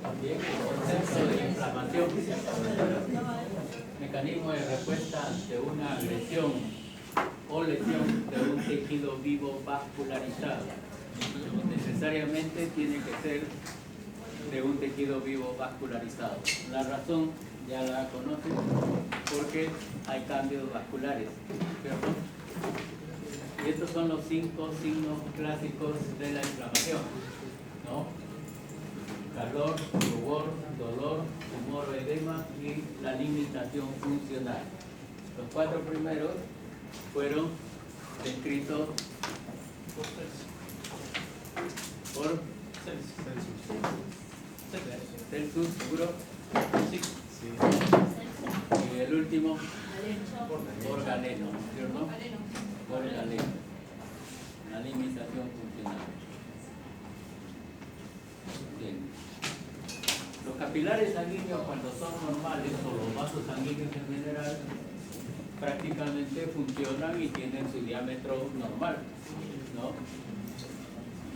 También el concepto de inflamación, mecanismo de respuesta ante una agresión o lesión de un tejido vivo vascularizado. Necesariamente tiene que ser de un tejido vivo vascularizado. La razón ya la conocen, porque hay cambios vasculares, ¿cierto? Y estos son los 5 signos clásicos de la inflamación, ¿no? Calor, rubor, dolor, tumor o edema y la limitación funcional. Los 4 primeros fueron descritos por Celsus, ¿seguro? Sí. Y el último por Galeno, ¿cierto? Por Galeno. La limitación funcional. Bien. Los capilares sanguíneos, cuando son normales, o los vasos sanguíneos en general, prácticamente funcionan y tienen su diámetro normal, ¿no?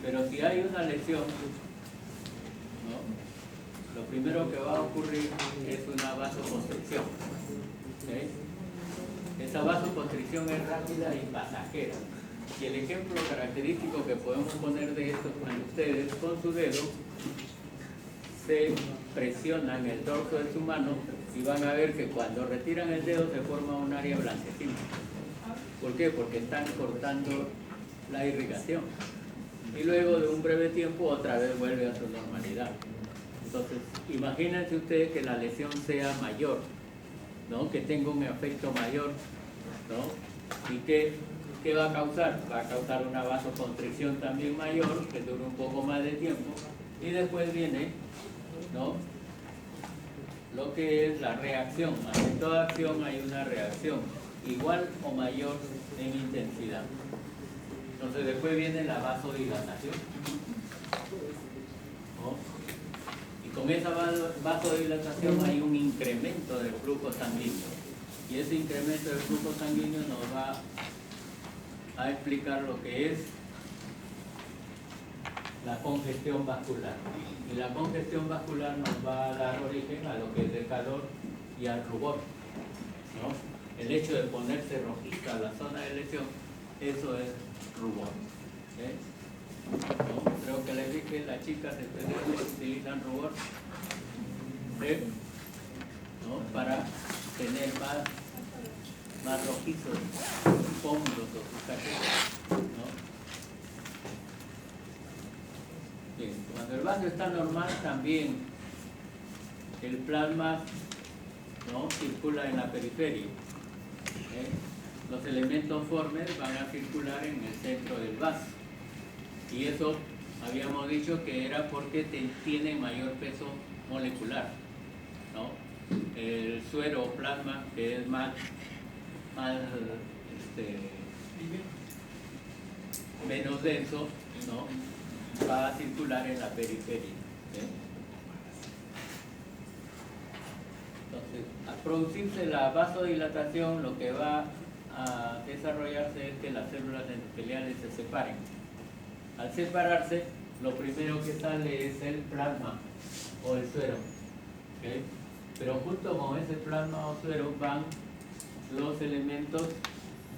Pero si hay una lesión, ¿no?, lo primero que va a ocurrir es una vasoconstricción. ¿Okay? Esa vasoconstricción es rápida y pasajera. Y el ejemplo característico que podemos poner de esto es cuando ustedes con su dedo se presionan el dorso de su mano y van a ver que cuando retiran el dedo se forma un área blanquecina. ¿Por qué? Porque están cortando la irrigación. Y luego de un breve tiempo otra vez vuelve a su normalidad. Entonces, imagínense ustedes que la lesión sea mayor, ¿no? Que tenga un efecto mayor, ¿no? ¿Y qué va a causar? Va a causar una vasoconstricción también mayor, que dura un poco más de tiempo, y después viene, ¿no?, lo que es la reacción. Ante toda acción hay una reacción, igual o mayor en intensidad. Entonces después viene la vasodilatación, ¿no? Y con esa vasodilatación hay un incremento del flujo sanguíneo. Y ese incremento del flujo sanguíneo nos va a explicar lo que es la congestión vascular. Y la congestión vascular nos va a dar origen a lo que es el calor y al rubor, ¿no? El hecho de ponerse rojiza la zona de lesión, eso es rubor. ¿Okay? ¿No? Creo que les dije, las chicas especialmente utilizan rubor, ¿sí?, ¿no?, para tener más rojizos sus pómulos o sus cachetes, ¿no? Bien. Cuando el vaso está normal, también el plasma, ¿no?, circula en la periferia. Los elementos formes van a circular en el centro del vaso. Y eso habíamos dicho que era porque tiene mayor peso molecular, ¿no? El suero o plasma, que es menos denso, ¿no?, va a circular en la periferia. Entonces, al producirse la vasodilatación, lo que va a desarrollarse es que las células endoteliales se separen. Al separarse, lo primero que sale es el plasma o el suero, ¿okay? Pero junto con ese plasma o suero van los elementos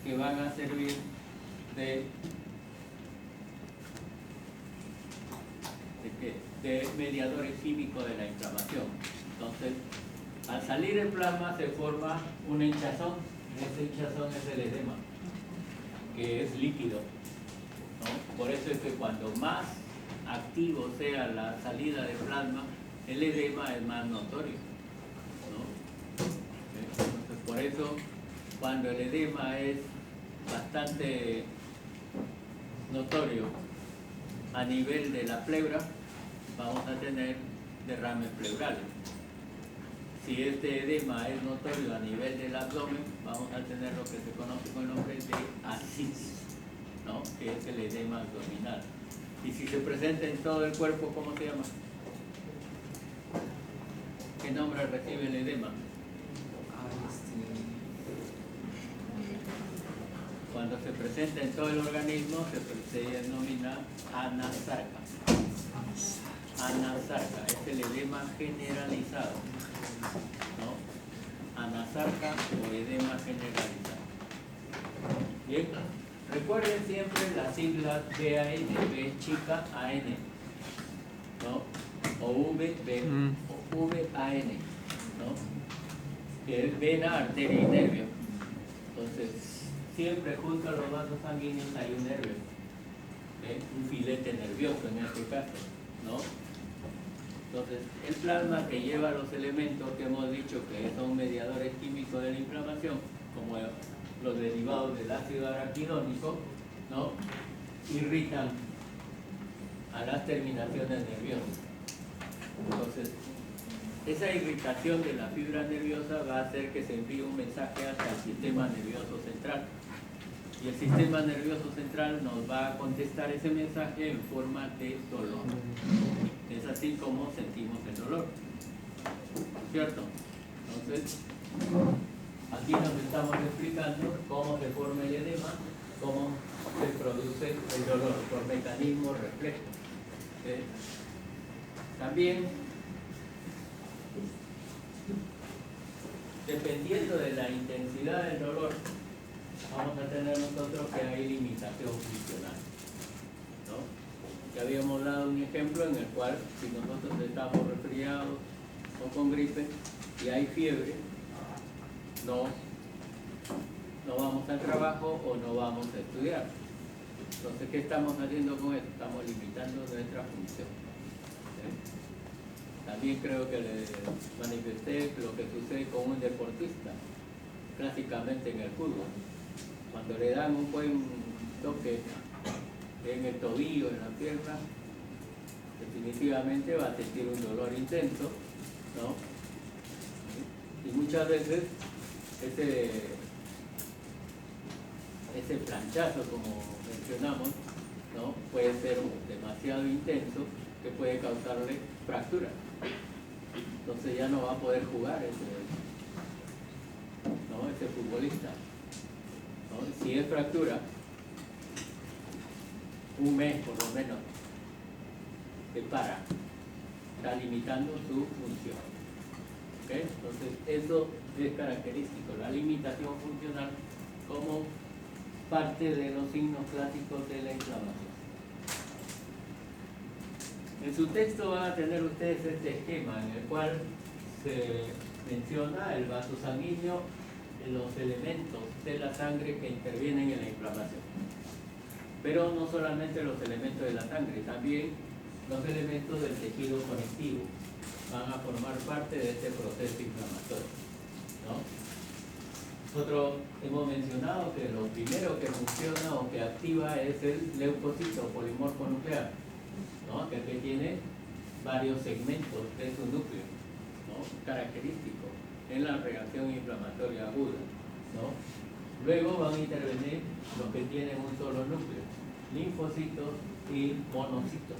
que van a servir de mediadores químicos de la inflamación. Entonces, al salir el plasma se forma un hinchazón. Ese hinchazón es el edema, que es líquido, ¿no? Por eso es que cuando más activo sea la salida de plasma, el edema es más notorio, ¿no? Entonces, por eso, cuando el edema es bastante notorio a nivel de la pleura, vamos a tener derrames pleurales. Si este edema es notorio a nivel del abdomen, vamos a tener lo que se conoce con el nombre de ascitis, ¿no?, que es el edema abdominal. Y si se presenta en todo el cuerpo, ¿cómo se llama? ¿Qué nombre recibe el edema? cuando se presenta en todo el organismo se denomina anasarca. Anasarca es el edema generalizado, ¿no? Anasarca o edema generalizado. Bien, recuerden siempre las siglas BAN, B chica, AN, ¿no? O VB o VAN, ¿no? Que es vena, arteria y nervio. Entonces, siempre junto a los vasos sanguíneos hay un nervio, un filete nervioso en este caso, ¿no? Entonces, el plasma que lleva los elementos que hemos dicho que son mediadores químicos de la inflamación, como los derivados del ácido araquidónico, ¿no? Irritan a las terminaciones nerviosas. Entonces, esa irritación de la fibra nerviosa va a hacer que se envíe un mensaje hasta el sistema nervioso central. Y el sistema nervioso central nos va a contestar ese mensaje en forma de dolor. Es así como sentimos el dolor, ¿cierto? Entonces, aquí nos estamos explicando cómo se forma el edema, cómo se produce el dolor por mecanismos reflejos. También, dependiendo de la intensidad del dolor, vamos a tener nosotros que hay limitación funcional, ¿no? Ya habíamos dado un ejemplo en el cual, si nosotros estamos resfriados o con gripe y hay fiebre, no vamos al trabajo o no vamos a estudiar. Entonces, ¿qué estamos haciendo con esto? Estamos limitando nuestra función. También creo que les manifesté lo que sucede con un deportista, clásicamente en el fútbol. Cuando le dan un buen toque en el tobillo, en la pierna, definitivamente va a sentir un dolor intenso, ¿no? Y muchas veces ese planchazo, como mencionamos, ¿no? Puede ser demasiado intenso, que puede causarle fractura. Entonces ya no va a poder jugar ese futbolista, ¿no? Si es fractura, un mes por lo menos se para, está limitando su función. ¿Okay? Entonces eso es característico, la limitación funcional como parte de los signos clásicos de la inflamación. En su texto van a tener ustedes este esquema en el cual se menciona el vaso sanguíneo, los elementos de la sangre que intervienen en la inflamación. Pero no solamente los elementos de la sangre, también los elementos del tejido conectivo van a formar parte de este proceso inflamatorio, ¿no? Nosotros hemos mencionado que lo primero que funciona o que activa es el leucocito polimorfo nuclear, ¿no? Que tiene varios segmentos de su núcleo, ¿no? Característico en la reacción inflamatoria aguda, ¿no? Luego van a intervenir los que tienen un solo núcleo, linfocitos y monocitos.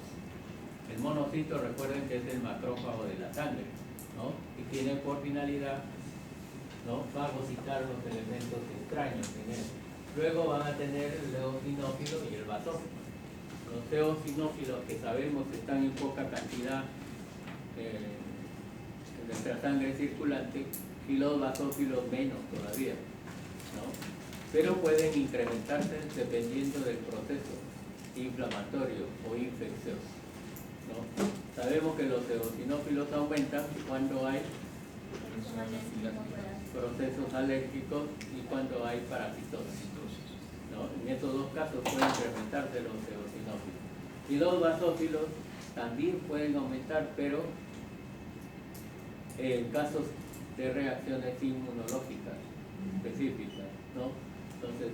El monocito, recuerden que es el macrófago de la sangre, ¿no? Y tiene por finalidad, ¿no?, fagocitar los elementos extraños en él. Luego van a tener el eosinófilo y el basófilo. Los eosinófilos, que sabemos están en poca cantidad en nuestra sangre circulante, y los basófilos menos todavía, ¿no? Pero pueden incrementarse dependiendo del proceso inflamatorio o infeccioso, ¿no? Sabemos que los eosinófilos aumentan cuando hay procesos alérgicos y cuando hay parasitosis, ¿no? En estos dos casos pueden incrementarse los eosinófilos. Y los basófilos también pueden aumentar, pero en casos de reacciones inmunológicas específicas, ¿no? Entonces,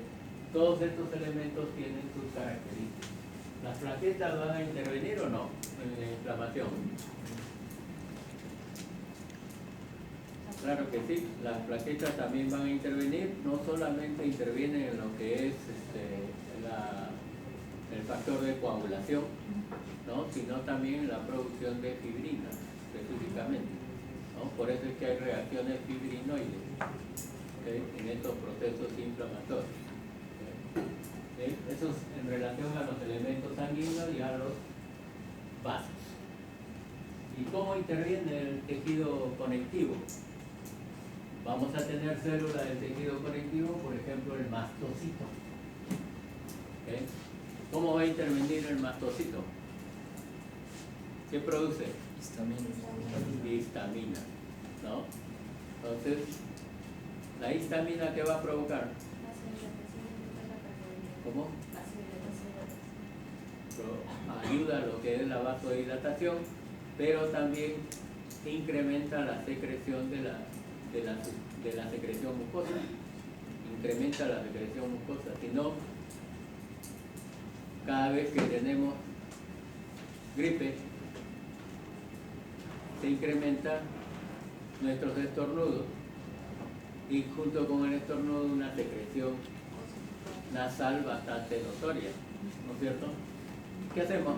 todos estos elementos tienen sus características. ¿Las plaquetas van a intervenir o no en la inflamación? Claro que sí, las plaquetas también van a intervenir, no solamente intervienen en lo que es el factor de coagulación, ¿no?, sino también en la producción de fibrina específicamente, ¿no? Por eso es que hay reacciones fibrinoides, ¿okay?, en estos procesos inflamatorios, ¿okay? Eso es en relación a los elementos sanguíneos y a los vasos. ¿Y cómo interviene el tejido conectivo? Vamos a tener células del tejido conectivo, por ejemplo, el mastocito. ¿Okay? ¿Cómo va a intervenir el mastocito? ¿Qué produce? Histamina, ¿no? Entonces, ¿la histamina qué va a provocar? ¿Cómo? Ayuda a lo que es la vasodilatación, pero también incrementa la secreción de la secreción mucosa. Incrementa la secreción mucosa. Si no, cada vez que tenemos gripe, se incrementa nuestros estornudos y junto con el estornudo una secreción nasal bastante notoria, ¿no es cierto? ¿Qué hacemos?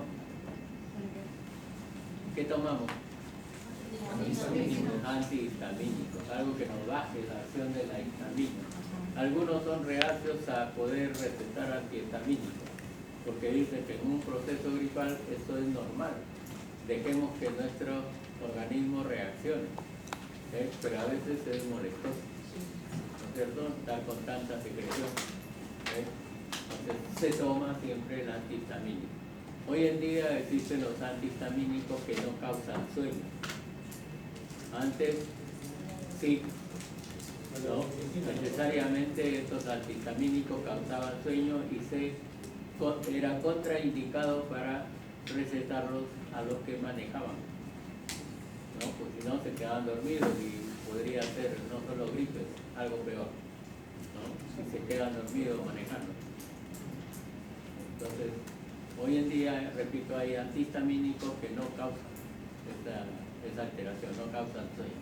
¿Qué tomamos? Antihistamínicos, algo que nos baje la acción de la histamina. Algunos son reacios a poder recetar antihistamínicos, porque dicen que en un proceso gripal esto es normal. Dejemos que nuestro organismo reaccione, pero a veces es molestoso, ¿no es cierto? Estar con tanta secreción. Entonces se toma siempre el antihistamínico. Hoy en día existen los antihistamínicos que no causan sueño. Antes sí, no necesariamente estos antihistamínicos causaban sueño y era contraindicado para recetarlos a los que manejaban, ¿no? Pues si no se quedaban dormidos y podría ser no solo gripe, algo peor, ¿no? Si se quedan dormidos manejando. Entonces, hoy en día, repito, hay antihistamínicos que no causan esa alteración, no causan sueño.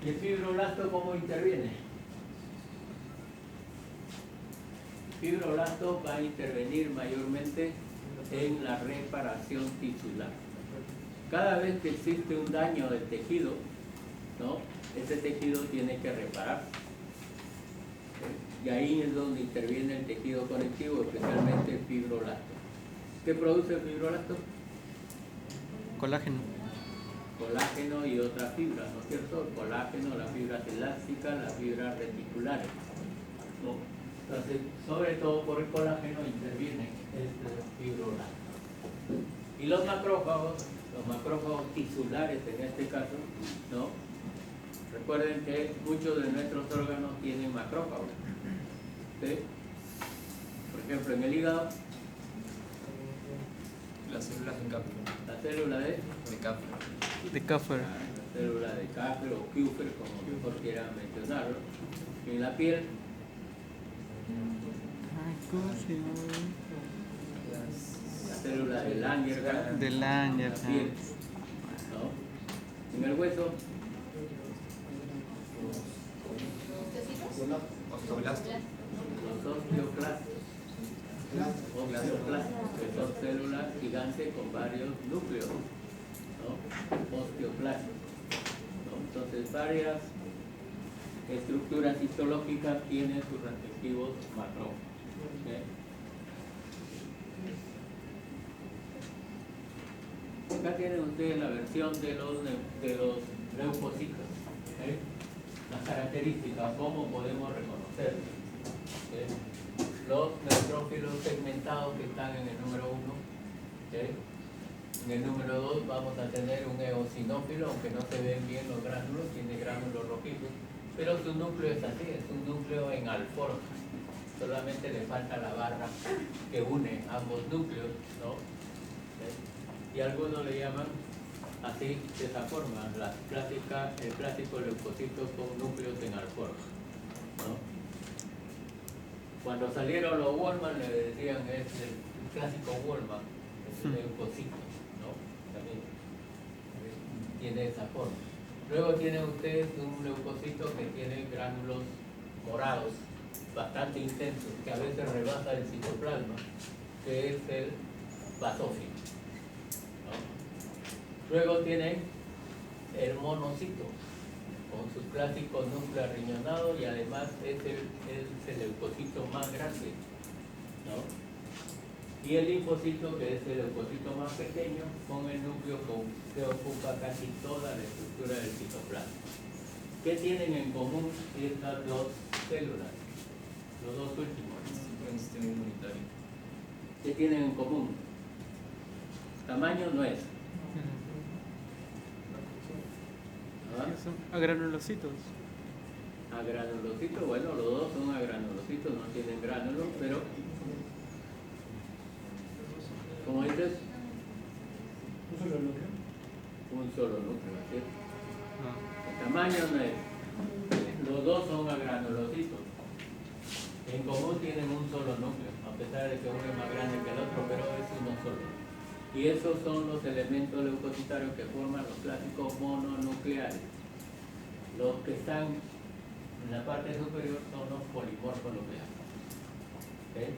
¿Y el fibroblasto cómo interviene? El fibroblasto va a intervenir mayormente en la reparación tisular. Cada vez que existe un daño del tejido, ¿no? Ese tejido tiene que repararse. Y ahí es donde interviene el tejido conectivo, especialmente el fibroblasto. ¿Qué produce el fibroblasto? Colágeno. Colágeno y otras fibras, ¿no es cierto? El colágeno, las fibras elásticas, las fibras reticulares, ¿no? Entonces, sobre todo por el colágeno interviene este fibroblasto. Y los macrófagos tisulares en este caso, ¿no? Recuerden que muchos de nuestros órganos tienen macrófagos, ¿sí? Por ejemplo, en el hígado, las células de Kaplan. la célula de Kaplan. De Kaplan. La célula de Kaplan o Kupfer, como mejor quieran mencionarlo. En la piel, la célula de Langerhans, De Langerhans. la piel, ¿no? En el hueso, Osteoblastos. los osteoclastos, que son células gigantes con varios núcleos, ¿no? Osteoclastos, ¿no? Entonces, varias estructuras histológicas tienen sus respectivos macrófagos. Acá tienen ustedes la versión de los leucocitos, las características, cómo podemos reconocerlos. Los neutrófilos segmentados que están en el número 1. En el número 2 vamos a tener un eosinófilo, aunque no se ven bien los gránulos, tiene gránulos rojizos, pero su núcleo es así, es un núcleo en alforja. Solamente le falta la barra que une ambos núcleos, ¿no? Y algunos le llaman así, de esa forma, el clásico leucocito con núcleos en alforja, ¿no? Cuando salieron los Wolman le decían es el clásico Wolman, es el leucocito, ¿no? También tiene esa forma. Luego tienen ustedes un leucocito que tiene gránulos morados, bastante intensos, que a veces rebasa el citoplasma, que es el basófilo, ¿no? Luego tienen el monocito con sus clásicos núcleos riñonados y además es el leucocito más grande, ¿no? Y el linfocito, que es el leucocito más pequeño, con el núcleo que ocupa casi toda la estructura del citoplasma. ¿Qué tienen en común estas dos células? Los dos últimos. Un sistema inmunitario. ¿Qué tienen en común? Tamaño no es. ¿Ah? Son agranulocitos. Agranulocitos, bueno, los dos son agranulocitos, no tienen gránulos, pero ¿cómo dices? Un solo núcleo, ¿cierto? Ah, El tamaño no es. Los dos son agranulocitos. En común tienen un solo núcleo, a pesar de que uno es más grande que el otro, pero es uno solo. Y esos son los elementos leucocitarios que forman los clásicos mononucleares. Los que están en la parte superior son los polimorfos nucleares. ¿Okay?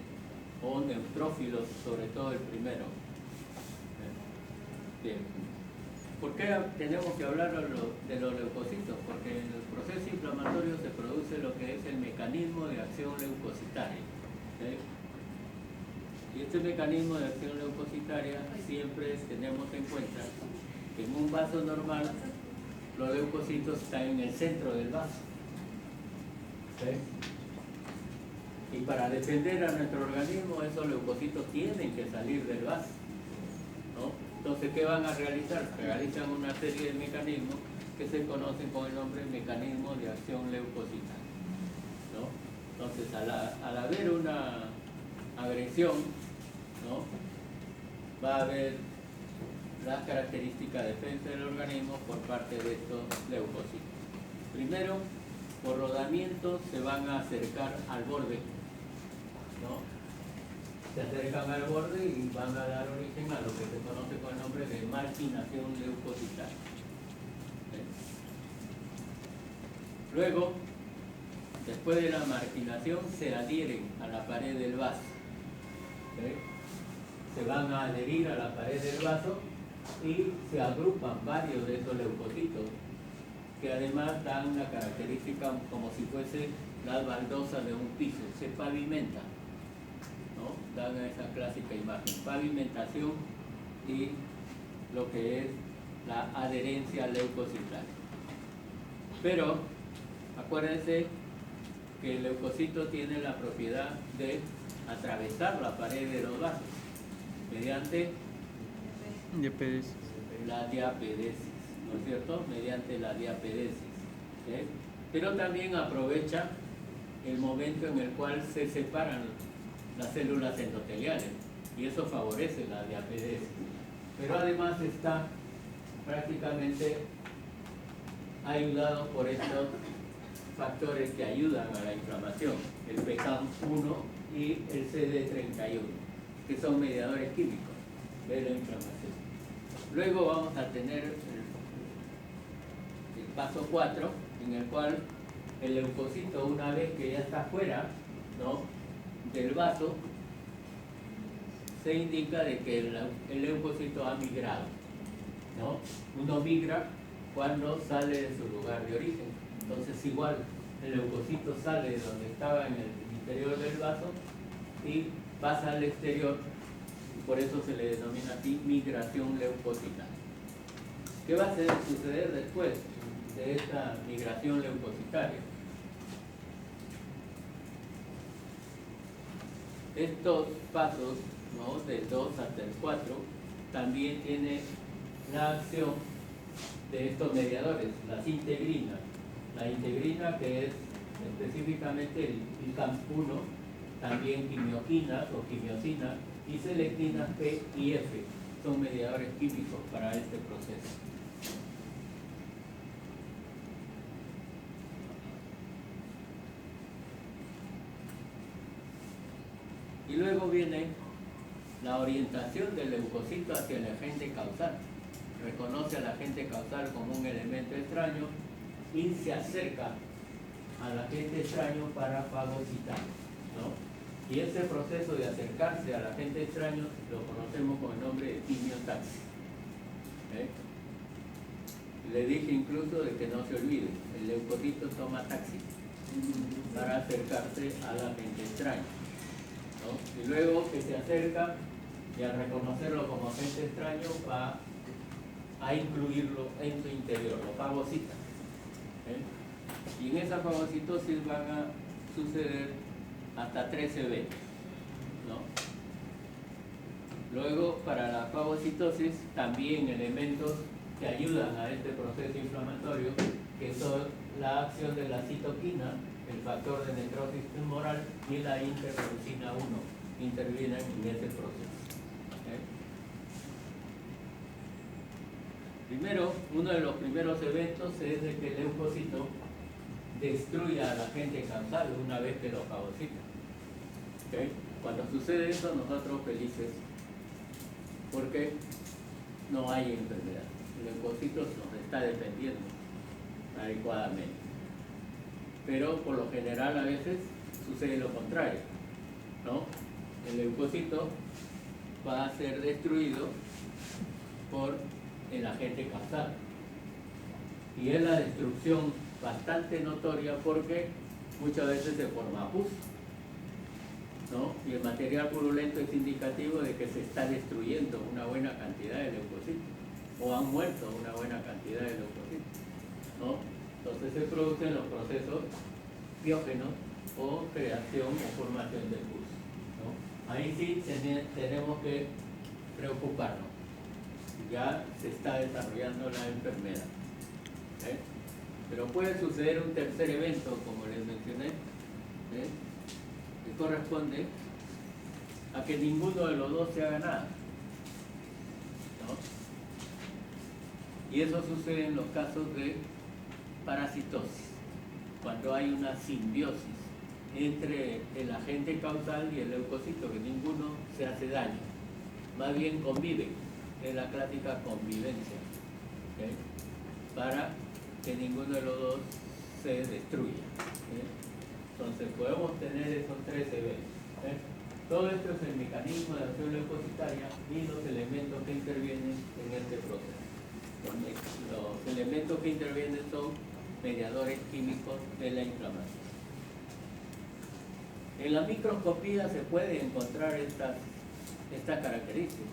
O neutrófilos, sobre todo el primero. Bien. ¿Por qué tenemos que hablar de los leucocitos? Porque en el proceso inflamatorio se produce lo que es el mecanismo de acción leucocitaria. ¿Okay? Y este mecanismo de acción leucocitaria siempre tenemos en cuenta que en un vaso normal los leucocitos están en el centro del vaso. ¿Okay? Y para defender a nuestro organismo, esos leucocitos tienen que salir del vaso, ¿no? Entonces, ¿qué van a realizar? Realizan una serie de mecanismos que se conocen con el nombre de mecanismos de acción leucocitaria, ¿no? Entonces, al haber una agresión, ¿no?, va a haber las características de defensa del organismo por parte de estos leucocitos. Primero, por rodamiento se van a acercar al borde, ¿no? Se acercan al borde y van a dar origen a lo que se conoce con el nombre de marginación leucocitaria. ¿Sí? Luego, después de la marginación, se adhieren a la pared del vaso. ¿Sí? Se van a adherir a la pared del vaso y se agrupan varios de esos leucocitos, que además dan una característica como si fuese las baldosas de un piso, se pavimenta, ¿no? Dan esa clásica imagen, pavimentación y lo que es la adherencia leucocitaria. Pero acuérdense que el leucocito tiene la propiedad de atravesar la pared de los vasos mediante diapedesis. la diapedesis, ¿no es cierto? Mediante la diapedesis. ¿Sí? Pero también aprovecha el momento en el cual se separan las células endoteliales y eso favorece la diapedesis. Pero además está prácticamente ayudado por estos factores que ayudan a la inflamación, el PKAM1 y el CD31, que son mediadores químicos de la inflamación. Luego vamos a tener el paso 4, en el cual el leucocito, una vez que ya está fuera, ¿no?, del vaso, se indica de que el leucocito ha migrado, ¿no? Uno migra cuando sale de su lugar de origen. Entonces igual el leucocito sale de donde estaba en el interior del vaso y pasa al exterior, y por eso se le denomina así migración leucocitaria. ¿Qué va a suceder después de esta migración leucocitaria? Estos pasos, ¿no?, del 2 hasta el 4, también tiene la acción de estos mediadores, las integrinas. La integrina, que es específicamente el PKAM1, también quimioquinas o quimiosinas y selectinas P y F, son mediadores químicos para este proceso. Y luego viene la orientación del leucocito hacia el agente causal. Reconoce al agente causal como un elemento extraño y se acerca al agente extraño para fagocitar, ¿no? Y ese proceso de acercarse al agente extraño lo conocemos con el nombre de quimiotaxis. ¿Okay? Le dije incluso de que no se olvide, el leucocito toma taxi para acercarse a la gente extraña, ¿no? Y luego que se acerca y al reconocerlo como agente extraño va a incluirlo en su interior, lo fagocita. Y en esa fagocitosis van a suceder hasta 3 eventos, ¿no? Luego, para la fagocitosis, también elementos que ayudan a este proceso inflamatorio, que son la acción de la citoquina, el factor de necrosis tumoral y la interleucina 1, intervienen en ese proceso. Primero, uno de los primeros eventos es de que el leucocito destruya al agente causal una vez que lo fagocita. Cuando sucede eso, nosotros felices, porque no hay enfermedad. El leucocito nos está defendiendo adecuadamente. Pero por lo general a veces sucede lo contrario, ¿no? El leucocito va a ser destruido por el agente causal. Y es la destrucción bastante notoria porque muchas veces se forma pus, ¿no? Y el material purulento es indicativo de que se está destruyendo una buena cantidad de leucocitos, o han muerto una buena cantidad de leucocitos, ¿no? Entonces se producen los procesos biógenos o creación o formación de pus, ¿no? Ahí sí tenemos que preocuparnos. Ya se está desarrollando la enfermedad. Pero puede suceder un tercer evento, como les mencioné, que corresponde a que ninguno de los dos se haga nada, ¿no? Y eso sucede en los casos de parasitosis, cuando hay una simbiosis entre el agente causal y el leucocito, que ninguno se hace daño, más bien conviven, es la clásica convivencia, para que ninguno de los dos se destruya. Entonces podemos tener esos 3 eventos. Todo esto es el mecanismo de acción leucocitaria y los elementos que intervienen en este proceso. Los elementos que intervienen son mediadores químicos de la inflamación. En la microscopía se puede encontrar estas características,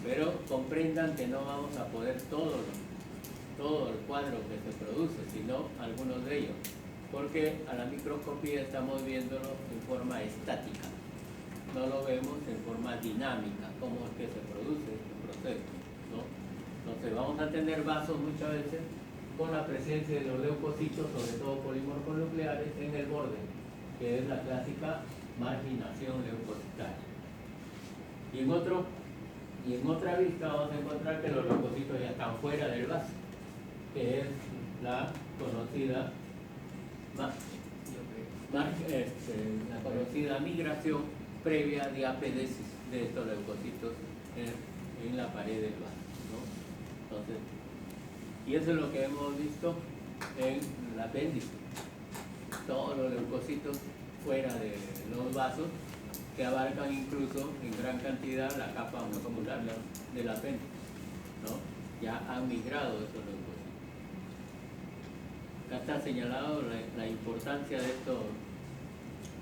pero comprendan que no vamos a poder todo el cuadro que se produce, sino algunos de ellos, porque a la microscopía estamos viéndolo en forma estática, no lo vemos en forma dinámica, cómo es que se produce este proceso, ¿no? Entonces vamos a tener vasos muchas veces con la presencia de los leucocitos, sobre todo polimorfos nucleares, en el borde, que es la clásica marginación leucocitaria. Y en otra vista vamos a encontrar que los leucocitos ya están fuera del vaso, que es la conocida migración previa de apedesis de estos leucocitos en la pared del vaso, ¿no? Entonces, y eso es lo que hemos visto en el apéndice, todos los leucocitos fuera de los vasos, que abarcan incluso en gran cantidad la capa muscular del apéndice, ¿no? Ya han migrado esos leucocitos. Acá está señalado la importancia de estos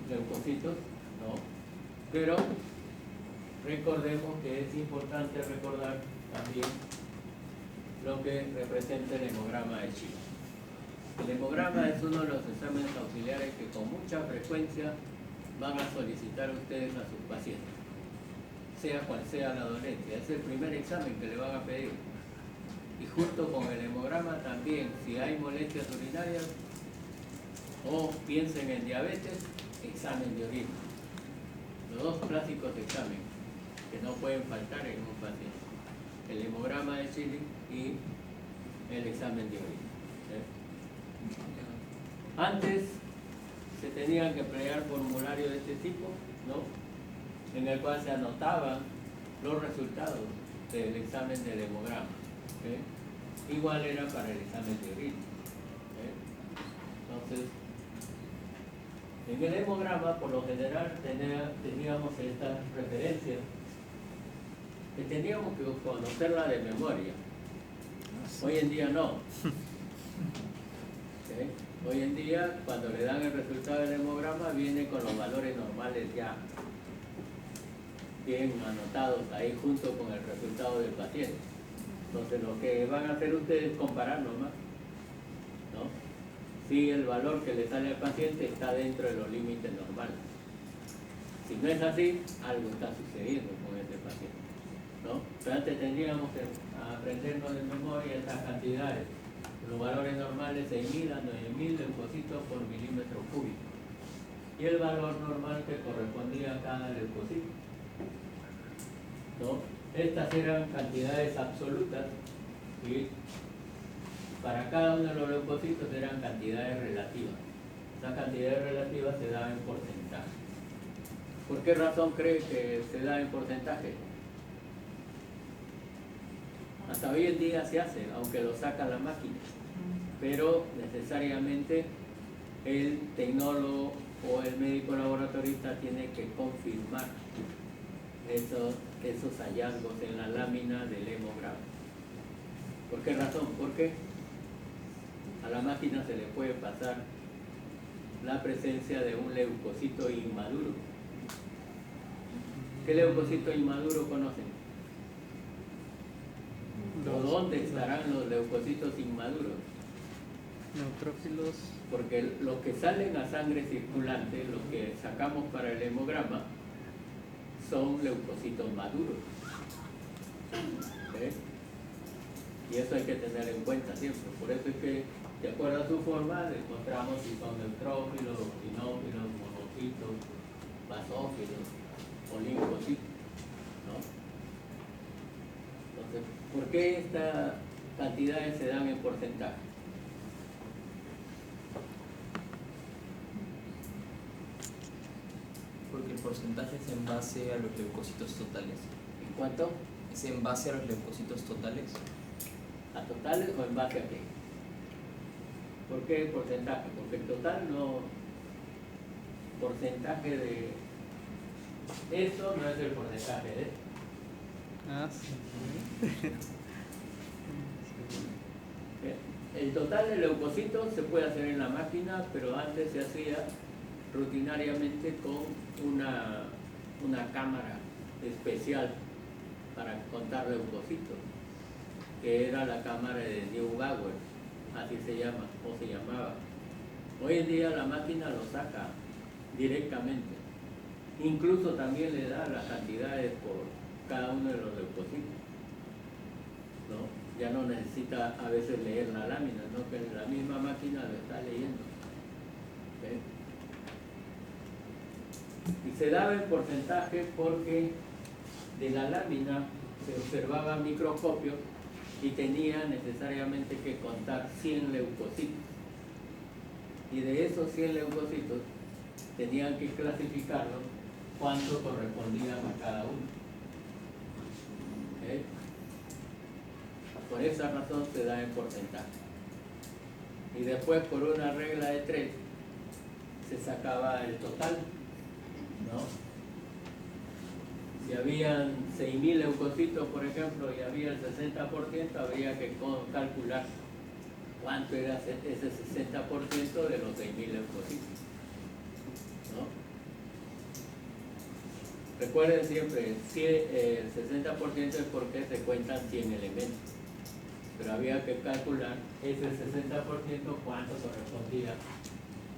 leucocitos, ¿no? Pero recordemos que es importante recordar también lo que representa el hemograma de Chile. El hemograma es uno de los exámenes auxiliares que con mucha frecuencia van a solicitar ustedes a sus pacientes, sea cual sea la dolencia. Es el primer examen que le van a pedir. Y junto con el hemograma también, si hay molestias urinarias o piensen en diabetes, examen de orina. Los dos clásicos exámenes que no pueden faltar en un paciente: el hemograma de Chile y el examen de orina. Antes se tenían que emplear formularios de este tipo, ¿no? En el cual se anotaban los resultados del examen del hemograma. Igual era para el examen de orina. Entonces, en el hemograma, por lo general, teníamos estas referencias que teníamos que conocerla de memoria. Hoy en día no. ¿Sí? Hoy en día, cuando le dan el resultado del hemograma, viene con los valores normales ya bien anotados ahí junto con el resultado del paciente. Entonces lo que van a hacer ustedes es comparar nomás, ¿no? Si el valor que le sale al paciente está dentro de los límites normales. Si no es así, algo está sucediendo con ese paciente, ¿no? Pero antes tendríamos que aprendernos de memoria estas cantidades. Los valores normales 6.000 a 9.000 leucocitos por milímetro cúbico. Y el valor normal que correspondía a cada leucocito, ¿no? Estas eran cantidades absolutas y para cada uno de los leucocitos eran cantidades relativas. Las cantidades relativas se daban en porcentaje. ¿Por qué razón cree que se da en porcentaje? Hasta hoy en día se hace, aunque lo saca la máquina, pero necesariamente el tecnólogo o el médico laboratorista tiene que confirmar esos hallazgos en la lámina del hemograma. ¿Por qué razón? Porque a la máquina se le puede pasar la presencia de un leucocito inmaduro. ¿Qué leucocito inmaduro conocen? ¿O dónde estarán los leucocitos inmaduros? Neutrófilos. Porque los que salen a sangre circulante, los que sacamos para el hemograma, son leucocitos maduros. ¿Ves? Y eso hay que tener en cuenta siempre. Por eso es que, de acuerdo a su forma, encontramos si son neutrófilos, eosinófilos, monocitos, basófilos o linfocitos, ¿no? Entonces, ¿por qué estas cantidades se dan en porcentaje? Porque el porcentaje es en base a los leucocitos totales. ¿En cuánto? ¿Es en base a los leucocitos totales? ¿A totales o en base a qué? ¿Por qué el porcentaje? Porque el total no... Porcentaje de... Eso no es el porcentaje de esto. Ah, sí. El total de leucocitos se puede hacer en la máquina, pero antes se hacía rutinariamente con una cámara especial para contar leucocitos, que era la cámara de Neubauer, así se llama o se llamaba. Hoy en día la máquina lo saca directamente, incluso también le da las cantidades por cada uno de los leucocitos, ¿no? Ya no necesita a veces leer la lámina, ¿no? Que la misma máquina lo está leyendo. ¿Ves? Y se daba el porcentaje porque de la lámina se observaba microscopio y tenía necesariamente que contar 100 leucocitos. Y de esos 100 leucocitos tenían que clasificarlos cuánto correspondían a cada uno. ¿Okay? Por esa razón se da en porcentaje. Y después, por una regla de 3, se sacaba el total, ¿no? Si habían 6.000 leucocitos, por ejemplo, y había el 60%, habría que calcular cuánto era ese 60% de los 6.000 leucocitos, ¿no? Recuerden siempre, si el 60% es porque se cuentan 100 elementos, pero había que calcular ese 60% cuánto correspondía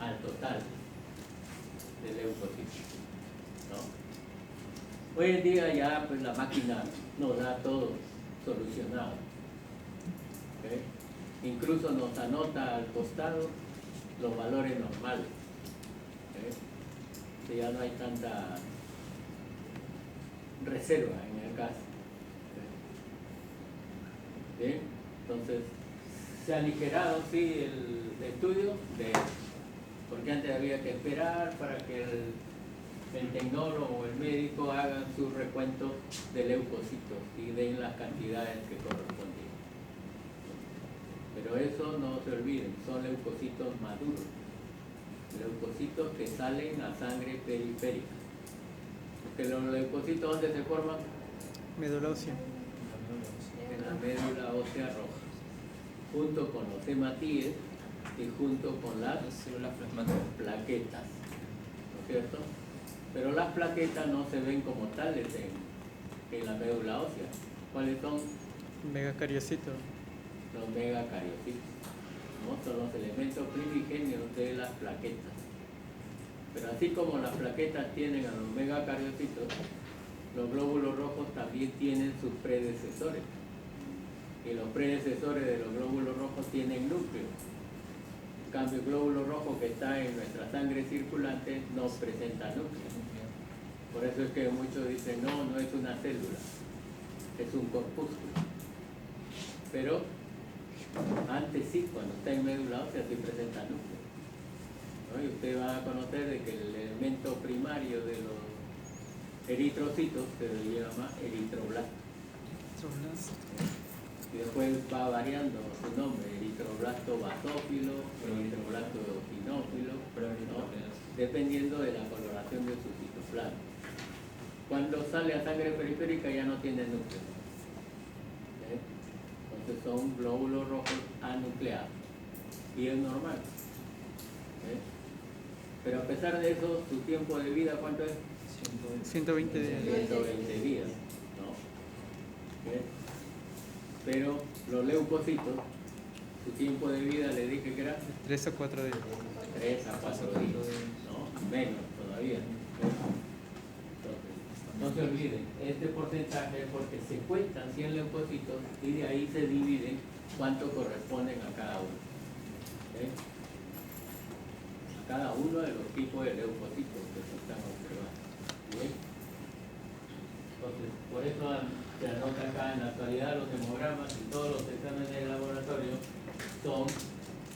al total de leucocitos, ¿no? Hoy en día ya pues la máquina nos da todo solucionado, ¿okay? Incluso nos anota al costado los valores normales, ¿okay? Que ya no hay tanta reserva en el caso, ¿okay? Bien, entonces se ha aligerado sí el estudio porque antes había que esperar para que el tecnólogo o el médico hagan su recuento de leucocitos y den las cantidades que correspondían. Pero eso no se olviden, son leucocitos maduros, leucocitos que salen a sangre periférica. Porque los leucocitos, ¿dónde se forman? Médula ósea. En la médula ósea roja. junto con los hematíes y junto con las Las células plasmáticas. plaquetas, ¿no es cierto? Pero las plaquetas no se ven como tales en la médula ósea. ¿Cuáles son? Megacariocito. Los megacariocitos, ¿no? Son los elementos primigenios de las plaquetas. Pero así como las plaquetas tienen a los megacariocitos, los glóbulos rojos también tienen sus predecesores. Y los predecesores de los glóbulos rojos tienen núcleo. En cambio, el glóbulo rojo que está en nuestra sangre circulante no presenta núcleo. Por eso es que muchos dicen, no, no es una célula, es un corpúsculo. Pero antes sí, cuando está en médula ósea sí presenta núcleo, ¿no? Y usted va a conocer de que el elemento primario de los eritrocitos se le llama eritroblasto. Y después va variando su nombre, eritroblasto basófilo, eritroblasto eosinófilo, ¿no? Dependiendo de la coloración de su citoplasma. Cuando sale a sangre periférica ya no tiene núcleo. ¿Eh? Entonces son glóbulos rojos anucleados. Y es normal. ¿Eh? Pero a pesar de eso, su tiempo de vida, ¿cuánto es? 120 días. 120 días, ¿no? ¿Eh? Pero los leucocitos, su tiempo de vida le dije que era 3 o 4 días. 3 a 4 días, ¿no? Menos todavía. Entonces, no se olviden, este porcentaje es porque se cuentan 100 leucocitos y de ahí se dividen cuánto corresponden a cada uno. ¿Eh? A cada uno de los tipos de leucocitos que se están observando. ¿Bien? Entonces, por eso se anota acá en la actualidad los hemogramas y todos los exámenes de laboratorio son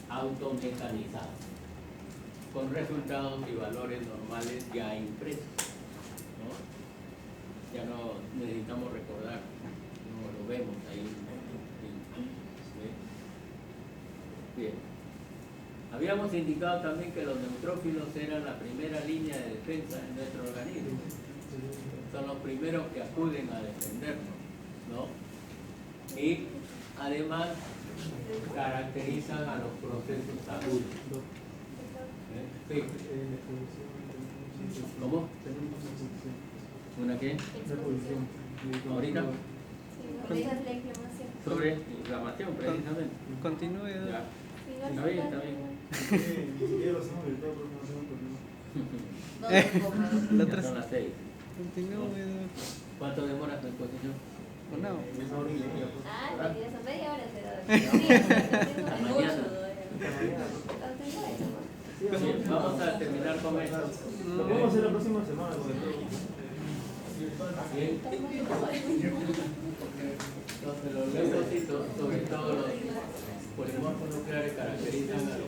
automecanizados, con resultados y valores normales ya impresos, ¿no? Ya no necesitamos recordar, no lo vemos ahí. Bien. Habíamos indicado también que los neutrófilos eran la primera línea de defensa en nuestro organismo. Son los primeros que acuden a defendernos, ¿no? Y además caracterizan a los procesos agudos. Sí. ¿Cómo? ¿Una qué? ¿Ahorita? Sobre inflamación, precisamente. Continúe. Ya. Está bien, está bien. La Ya otra. son las 6. Continúe. ¿Cuánto demora tu exposición? ¿O no? Ah, tenías a media hora cerrada. La mañana. Bien, vamos a terminar con esto. Lo podemos hacer la próxima semana. Bien. Entonces los leucocitos, sobre todo los polimorfos nucleares, caracterizan a los